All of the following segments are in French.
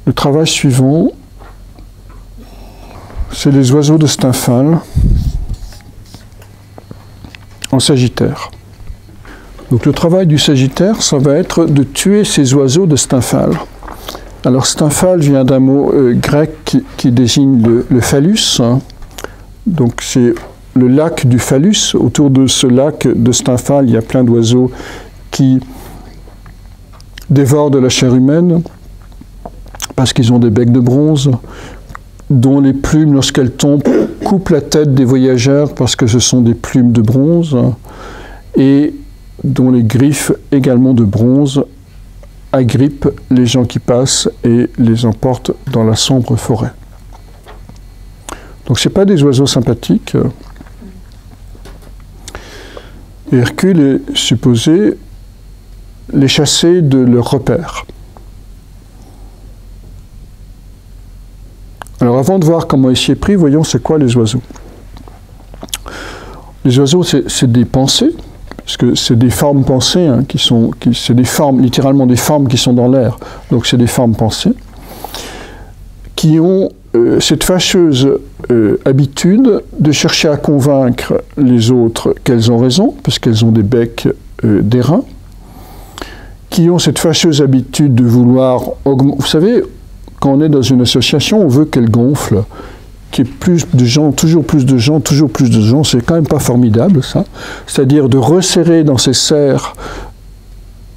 Le travail suivant, c'est les oiseaux de Stymphale en Sagittaire. Donc le travail du Sagittaire, ça va être de tuer ces oiseaux de Stymphale. Alors Stymphale vient d'un mot grec qui désigne le phallus. Hein. Donc c'est le lac du phallus. Autour de ce lac de Stymphale, il y a plein d'oiseaux qui dévorent de la chair humaine parce qu'ils ont des becs de bronze, dont les plumes, lorsqu'elles tombent, coupent la tête des voyageurs parce que ce sont des plumes de bronze, et dont les griffes, également de bronze, agrippent les gens qui passent et les emportent dans la sombre forêt. Donc ce n'est pas des oiseaux sympathiques. Et Hercule est supposé les chasser de leur repère. Alors avant de voir comment il s'y est pris, voyons c'est quoi les oiseaux. Les oiseaux, c'est des pensées, parce que c'est des formes pensées, hein, c'est des formes, littéralement des formes qui sont dans l'air, donc c'est des formes pensées, qui ont cette fâcheuse habitude de chercher à convaincre les autres qu'elles ont raison, parce qu'elles ont des becs d'airain, qui ont cette fâcheuse habitude de vouloir augmenter. Vous savez, quand on est dans une association, on veut qu'elle gonfle, qu'il y ait plus de gens, toujours plus de gens, toujours plus de gens. C'est quand même pas formidable, ça. C'est-à-dire de resserrer dans ces serres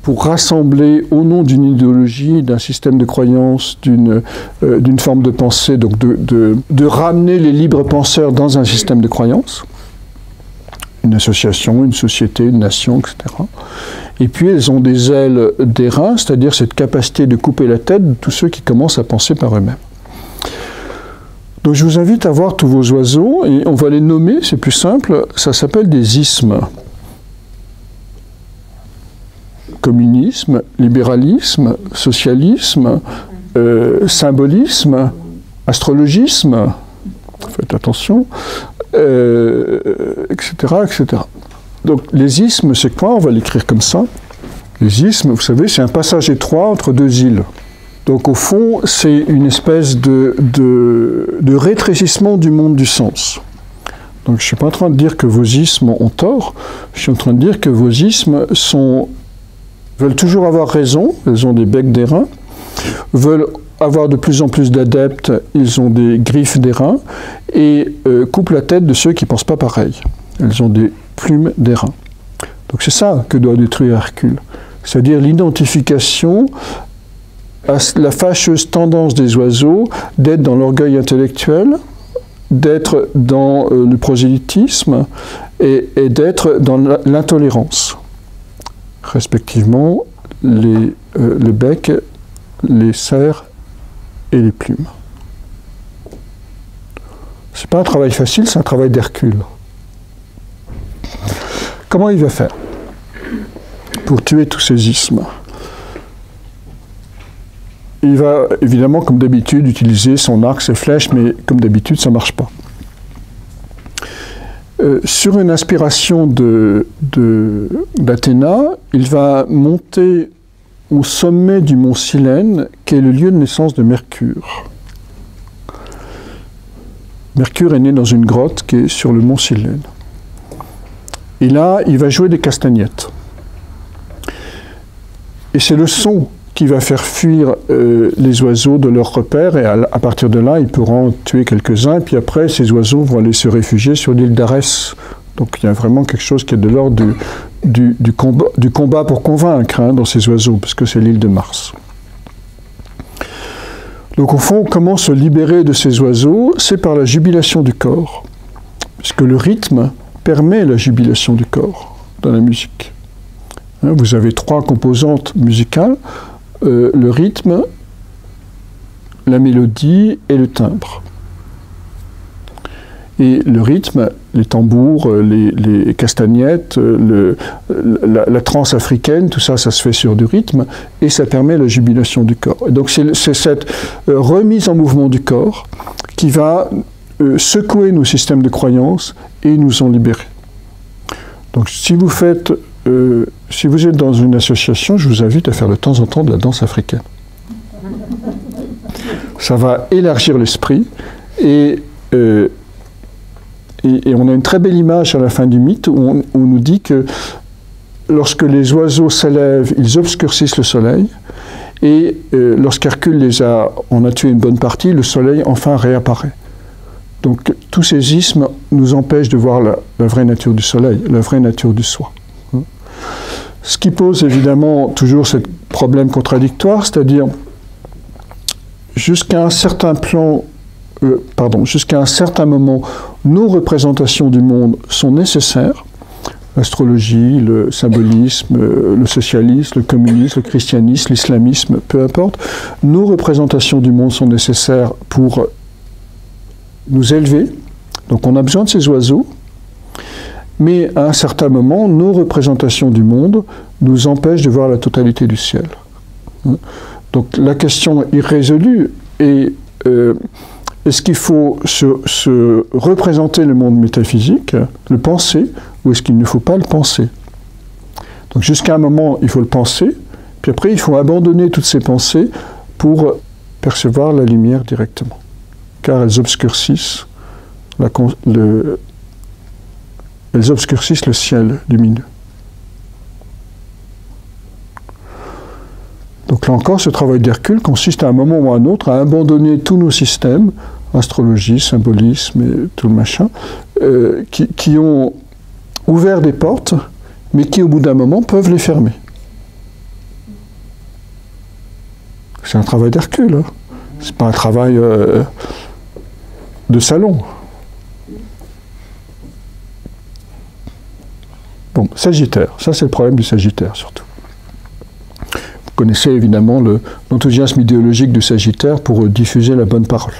pour rassembler au nom d'une idéologie, d'un système de croyance, d'une forme de pensée, donc de ramener les libres penseurs dans un système de croyance, une association, une société, une nation, etc. Et puis elles ont des ailes d'airain, c'est-à-dire cette capacité de couper la tête de tous ceux qui commencent à penser par eux-mêmes. Donc je vous invite à voir tous vos oiseaux, et on va les nommer, c'est plus simple, ça s'appelle des ismes. Communisme, libéralisme, socialisme, symbolisme, astrologisme, faites attention, etc., etc. Donc les ismes, c'est quoi? On va l'écrire comme ça. Les ismes, vous savez, c'est un passage étroit entre deux îles. Donc au fond, c'est une espèce de rétrécissement du monde du sens. Donc je ne suis pas en train de dire que vos ismes ont tort, je suis en train de dire que vos ismes veulent toujours avoir raison, ils ont des becs d'airain, veulent avoir de plus en plus d'adeptes, ils ont des griffes d'airain, et coupent la tête de ceux qui ne pensent pas pareil. Elles ont des plumes d'airain. Donc c'est ça que doit détruire Hercule. C'est-à-dire l'identification à la fâcheuse tendance des oiseaux d'être dans l'orgueil intellectuel, d'être dans le prosélytisme et d'être dans l'intolérance. Respectivement, le bec, les serres et les plumes. C'est pas un travail facile, c'est un travail d'Hercule. Comment il va faire pour tuer tous ces ismes? Il va évidemment, comme d'habitude, utiliser son arc, ses flèches, mais comme d'habitude, ça ne marche pas. Sur une inspiration d'Athéna, il va monter au sommet du mont Silène, qui est le lieu de naissance de Mercure. Mercure est né dans une grotte qui est sur le mont Silène. Et là, il va jouer des castagnettes. Et c'est le son qui va faire fuir les oiseaux de leur repère, et à partir de là, ils pourront tuer quelques-uns, et puis après, ces oiseaux vont aller se réfugier sur l'île d'Arès. Donc il y a vraiment quelque chose qui est de l'ordre du combat pour convaincre, hein, dans ces oiseaux, parce que c'est l'île de Mars. Donc au fond, comment se libérer de ces oiseaux? C'est par la jubilation du corps, puisque le rythme permet la jubilation du corps dans la musique. Hein, vous avez trois composantes musicales, le rythme, la mélodie et le timbre. Et le rythme, les tambours, les castagnettes, la trance africaine, tout ça, ça se fait sur du rythme, et ça permet la jubilation du corps. Et donc c'est cette remise en mouvement du corps qui va secouer nos systèmes de croyances et nous en libérer. Donc si vous êtes dans une association, je vous invite à faire de temps en temps de la danse africaine. ça va élargir l'esprit, et on a une très belle image à la fin du mythe où on nous dit que lorsque les oiseaux s'élèvent, ils obscurcissent le soleil, et lorsqu'Hercule en a tué une bonne partie, le soleil enfin réapparaît. Donc tous ces ismes nous empêchent de voir la vraie nature du soleil, la vraie nature du soi. Ce qui pose évidemment toujours ce problème contradictoire, c'est-à-dire jusqu'à un certain moment, nos représentations du monde sont nécessaires. L'astrologie, le symbolisme, le socialisme, le communisme, le christianisme, l'islamisme, peu importe. Nos représentations du monde sont nécessaires pour nous élever. Donc on a besoin de ces oiseaux. Mais à un certain moment, nos représentations du monde nous empêchent de voir la totalité du ciel. Donc la question irrésolue est est-ce qu'il faut se représenter le monde métaphysique, le penser, ou est-ce qu'il ne faut pas le penser? Donc jusqu'à un moment, il faut le penser, puis après, il faut abandonner toutes ces pensées pour percevoir la lumière directement, car elles obscurcissent le ciel lumineux. Donc là encore, ce travail d'Hercule consiste à un moment ou à un autre à abandonner tous nos systèmes, astrologie, symbolisme et tout le machin, qui ont ouvert des portes, mais qui au bout d'un moment peuvent les fermer. C'est un travail d'Hercule, hein. C'est pas un travail de salon. Bon, Sagittaire, ça c'est le problème du Sagittaire surtout. Vous connaissez évidemment l'enthousiasme idéologique du Sagittaire pour diffuser la bonne parole.